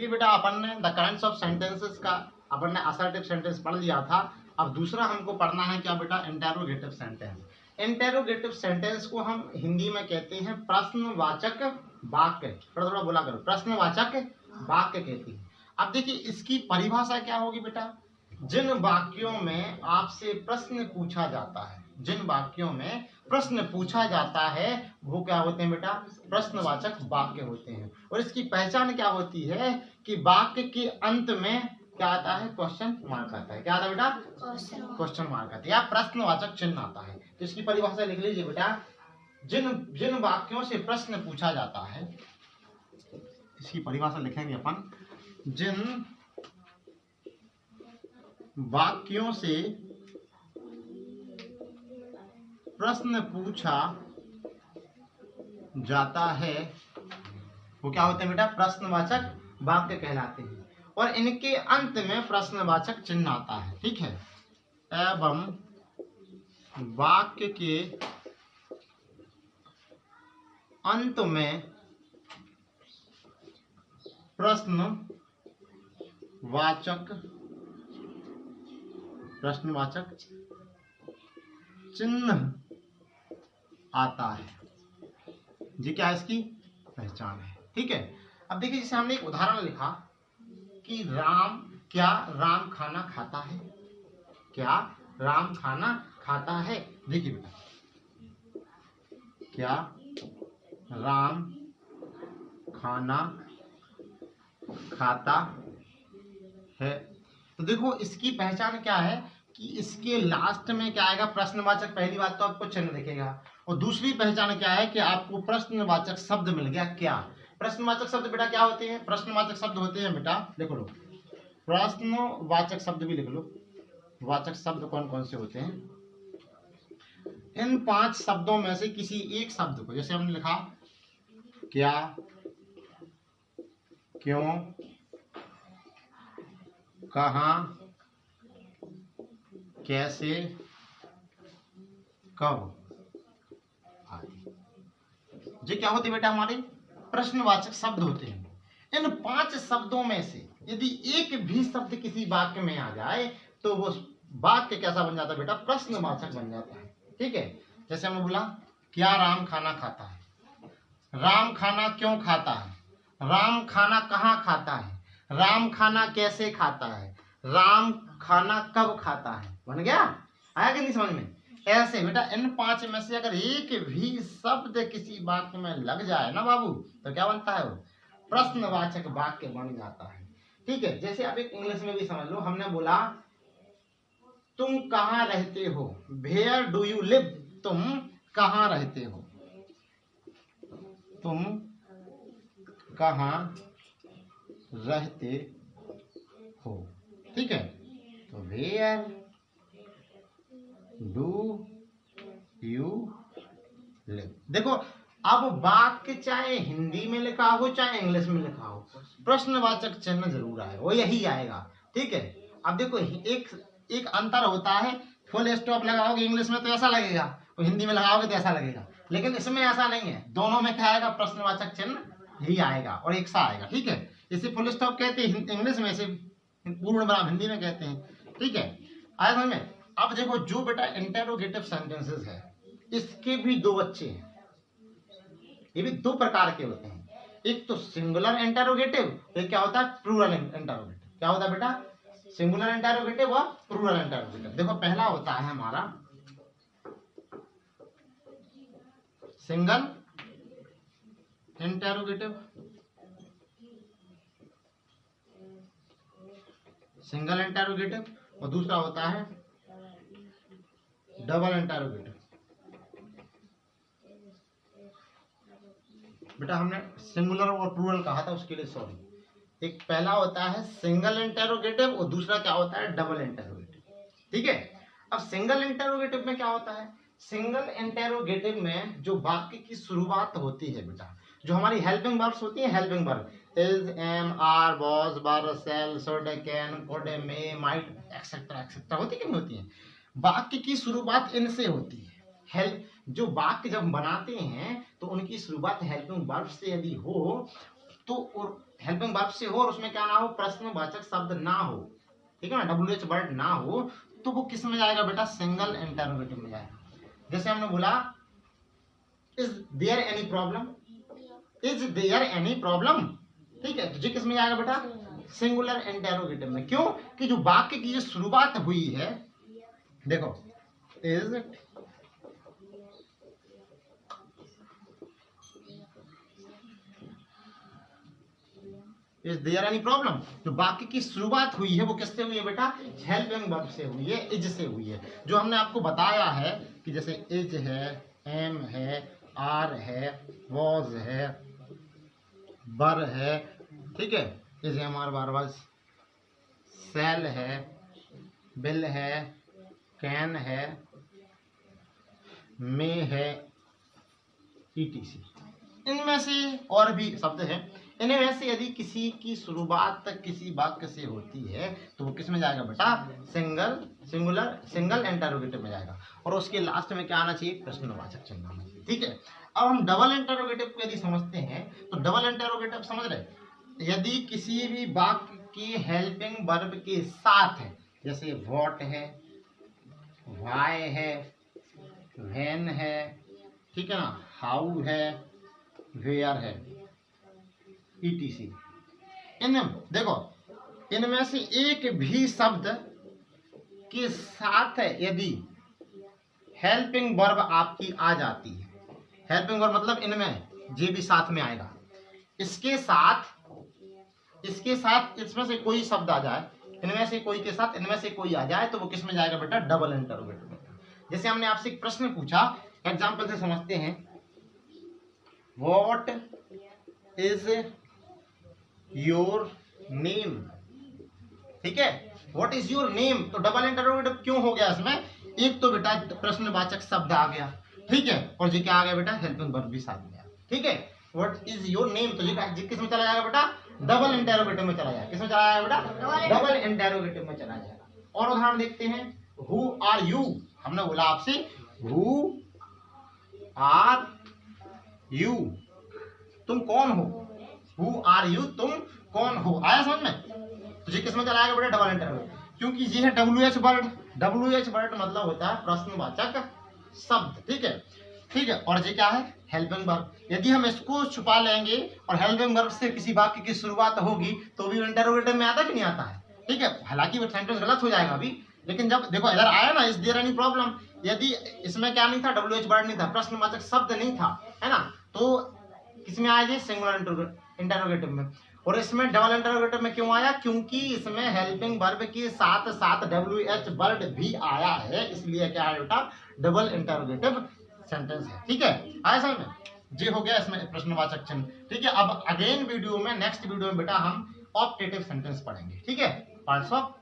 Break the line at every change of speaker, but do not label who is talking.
Basically बेटा अपन ने the kinds of sentences का अपन ने असर्टिव सेंटेंस पढ़ लिया था। अब दूसरा हमको पढ़ना है क्या बेटा, इंटेरोगेटिव सेंटेंस। इंटेरोगेटिव सेंटेंस को हम हिंदी में कहते हैं प्रश्नवाचक वाक्य। थोड़ा थोड़ा बोला करो, प्रश्नवाचक वाक्य कहते हैं। अब देखिए इसकी परिभाषा क्या होगी बेटा, जिन वाक्यों में आपसे प्रश्न पूछा जाता है, जिन वाक्यों में प्रश्न पूछा जाता है वो क्या होते हैं बेटा, प्रश्नवाचक वाक्य होते हैं। और इसकी पहचान क्या होती है कि वाक्य के अंत में क्या आता है, क्वेश्चन मार्क आता है। क्या आता है बेटा, क्वेश्चन मार्क आता है या प्रश्नवाचक चिन्ह आता है। तो इसकी परिभाषा लिख लीजिए बेटा, जिन वाक्यों से प्रश्न पूछा जाता है, इसकी परिभाषा लिखेंगे अपन, जिन वाक्यों से प्रश्न पूछा जाता है वो क्या होते हैं बेटा, प्रश्नवाचक वाक्य कहलाते हैं। और इनके अंत में प्रश्नवाचक चिन्ह आता है, ठीक है। एवं वाक्य के अंत में प्रश्नवाचक चिन्ह आता है। जी क्या इसकी पहचान है, ठीक है। अब देखिए जैसे हमने एक उदाहरण लिखा कि क्या राम खाना खाता है, क्या राम खाना खाता है। देखिए बेटा, क्या राम खाना खाता है। तो देखो इसकी पहचान क्या है कि इसके लास्ट में क्या आएगा, प्रश्नवाचक। पहली बात तो आपको चिन्ह दिखेगा, और दूसरी पहचान क्या है कि आपको प्रश्नवाचक शब्द मिल गया। क्या प्रश्नवाचक शब्द बेटा क्या होते हैं, प्रश्नवाचक शब्द होते हैं बेटा, देखो लो, प्रश्नवाचक शब्द भी लिख लो। वाचक शब्द कौन कौन से होते हैं, इन 5 शब्दों में से किसी एक शब्द को, जैसे हमने लिखा क्या, क्यों, कहाँ, कैसे, कब आदि, ये क्या होते बेटा, हमारे प्रश्नवाचक शब्द होते हैं। इन 5 शब्दों में से यदि एक भी शब्द किसी वाक्य में आ जाए तो वो वाक्य कैसा बन जाता है बेटा, प्रश्नवाचक बन जाता है, ठीक है। जैसे हमने बोला क्या राम खाना खाता है, राम खाना क्यों खाता है, राम खाना कहाँ खाता है, राम खाना कैसे खाता है, राम खाना कब खाता है। बन गया, आया कि नहीं समझ में। ऐसे बेटा इन 5 में से अगर एक भी शब्द किसी वाक्य में लग जाए ना बाबू, तो क्या बनता है, वो प्रश्नवाचक वाक्य बन जाता है, ठीक है। जैसे आप एक इंग्लिश में भी समझ लो, हमने बोला तुम कहाँ रहते हो, वेयर डू यू लिव, तुम कहाँ रहते हो, तुम कहाँ रहते हो, ठीक है। तो वेयर डू यू लिव। देखो अब वाक्य चाहे हिंदी में लिखा हो चाहे इंग्लिश में लिखा हो, प्रश्नवाचक चिन्ह जरूर आएगा, वो यही आएगा, ठीक है। अब देखो एक अंतर होता है, फुल स्टॉप लगाओगे इंग्लिश में तो ऐसा लगेगा, और हिंदी में लगाओगे तो ऐसा लगेगा, लेकिन इसमें ऐसा नहीं है। दोनों में क्या आएगा, प्रश्नवाचक चिन्ह ही आएगा और एक सा आएगा, ठीक है। इसे फुल स्टॉप कहते हैं इंग्लिश में, इसे पूर्ण विराम हिंदी में कहते हैं, ठीक है। आया समझ में। अब देखो जो बेटा इंटेरोगेटिव सेंटेंसेस है, इसके भी 2 बच्चे हैं, ये भी 2 प्रकार के होते हैं। एक तो सिंगुलर इंटेरोगेटिव, एक क्या होता है, प्लूरल इंटेरोगेटिव। क्या होता है बेटा, सिंगुलर इंटेरोगेटिव और प्लूरल इंटेरोगेटिव। देखो पहला होता है हमारा सिंगल इंटेरोगेटिव, सिंगल इंटेरोगेटिव, और दूसरा होता है डबल इंटेरोगेटिव। बेटा हमने सिंगुलर और प्लूरल कहा था, उसके लिए सॉरी। एक पहला होता है सिंगल इंटेरोगेटिव और दूसरा क्या होता है, डबल इंटेरोगेटिव, ठीक है। अब सिंगल इंटेरोगेटिव में क्या होता है, सिंगल इंटेरोगेटिव में जो वाक्य की शुरुआत होती है बेटा, जो हमारी हेल्पिंग वर्ब्स होती है, helping verb is, am, are, was, were, shall, should, can, could, may, might, etcetera etcetera होती कि नहीं होती है। वाक्य की शुरुआत इनसे होती है। जो वाक्य जब बनाते हैं तो उनकी शुरुआत हेल्पिंग वर्ब से यदि हो तो हेल्पिंग वर्ब से हो और उसमें क्या ना हो, प्रश्नवाचक शब्द ना हो, ठीक है ना, WH वर्ड ना हो, तो वो किस में जाएगा बेटा, सिंगल इंटरोगेटिव में जाएगा। जैसे हमने बोला is there any problem, is there any problem, ठीक है, तो ये किस में जाएगा बेटा, सिंगुलर इंटरोगेटिव में। क्यों कि जो वाक्य की जो शुरुआत हुई है, देखो is is there any problem, जो वाक्य की शुरुआत हुई है वो किससे हुई है बेटा, हेल्पिंग वर्ब से हुई है, इज से हुई है। जो हमने आपको बताया है कि जैसे इज है, एम है, आर है, वॉज है, बर है, ठीक है, इज एम आर बार वाज, सेल है, बिल है, कैन है, मे है, ईटीसी। इनमें से और भी शब्द हैं, इनमें से यदि किसी की शुरुआत तक किसी वाक्य से होती है तो वो किस में जाएगा बेटा, सिंगल इंटरोगेटिव में जाएगा, और उसके लास्ट में क्या आना चाहिए, प्रश्नवाचक चिन्ह आना चाहिए, ठीक है। अब हम डबल इंटरोगेटिव को यदि समझते हैं तो डबल इंटरोगेटिव समझ रहे, यदि किसी भी वाक्य की हेल्पिंग वर्ब के साथ है, जैसे व्हाट है, व्हाई है, व्हेन है, ठीक है ना, हाउ है, वेयर है, ईटीसी, इन देखो इनमें से एक भी शब्द के साथ यदि हेल्पिंग वर्ब आपकी आ जाती है, हेल्पिंग वर्ब मतलब इनमें जे भी साथ में आएगा, इसके साथ इसमें से कोई शब्द आ जाए, इनमें से कोई के साथ इनमें से कोई आ जाए तो वो किस में जाएगा बेटा, डबल इंटरोगेटिव में। जैसे हमने आपसे एक प्रश्न पूछा, एग्जाम्पल से समझते हैं, व्हाट इज योर नेम, ठीक है, व्हाट इज योर नेम, तो डबल इंटरोगेटिव क्यों हो गया इसमें, एक तो बेटा प्रश्नवाचक शब्द आ गया, ठीक है, और जी क्या आ गया बेटा, हेल्पिंग वर्ब भी साथ में आया, ठीक है, व्हाट इज योर नेम, तो जी किस में चला जाएगा बेटा, डबल इंटरोगेटिव में चला जाएगा, किस में चला जाएगा बेटा, डबल इंटरोगेटिव में चला जाएगा। और उदाहरण देखते हैं, हु आर यू, हमने बोला आपसे हु आर यू, तुम कौन हो, हु आर यू, तुम कौन हो, आया समझ में, तो ये किस में चला जाएगा बेटा, डबल इंटरोगेटिव, क्योंकि ये है WH वर्ड, WH वर्ड मतलब होता है प्रश्नवाचक शब्द, ठीक है, ठीक है, और ये क्या है, हेल्पिंग वर्ब। यदि हम इसको छुपा लेंगे और हेल्पिंग वर्ब से किसी वाक्य की शुरुआत होगी तो भी इंटरोगेटिव में आता कि नहीं आता है, ठीक है, हालांकि वो सेंटेंस गलत हो जाएगा अभी, लेकिन जब देखो इधर आया ना, इज देयर एनी प्रॉब्लम, यदि इसमें क्या नहीं था, WH वर्ड नहीं था, प्रश्नवाचक शब्द नहीं था, है ना, तो किसमें आया, ये सिंगुलर इंटरोगेटिव में। और इसमें डबल इंटरोगेटिव में क्यों आया, क्योंकि इसमें हेल्पिंग वर्ब के साथ साथ WH वर्ड भी आया है, इसलिए क्या है बेटा, डबल इंटरोगेटिव सेंटेंस है, ठीक है, आया समझ में, ये हो गया इसमें प्रश्नवाचक चिन्ह, ठीक है। अब अगेन वीडियो में, नेक्स्ट वीडियो में बेटा हम ऑप्टेटिव सेंटेंस पढ़ेंगे, ठीक है, पार्ट्स ऑफ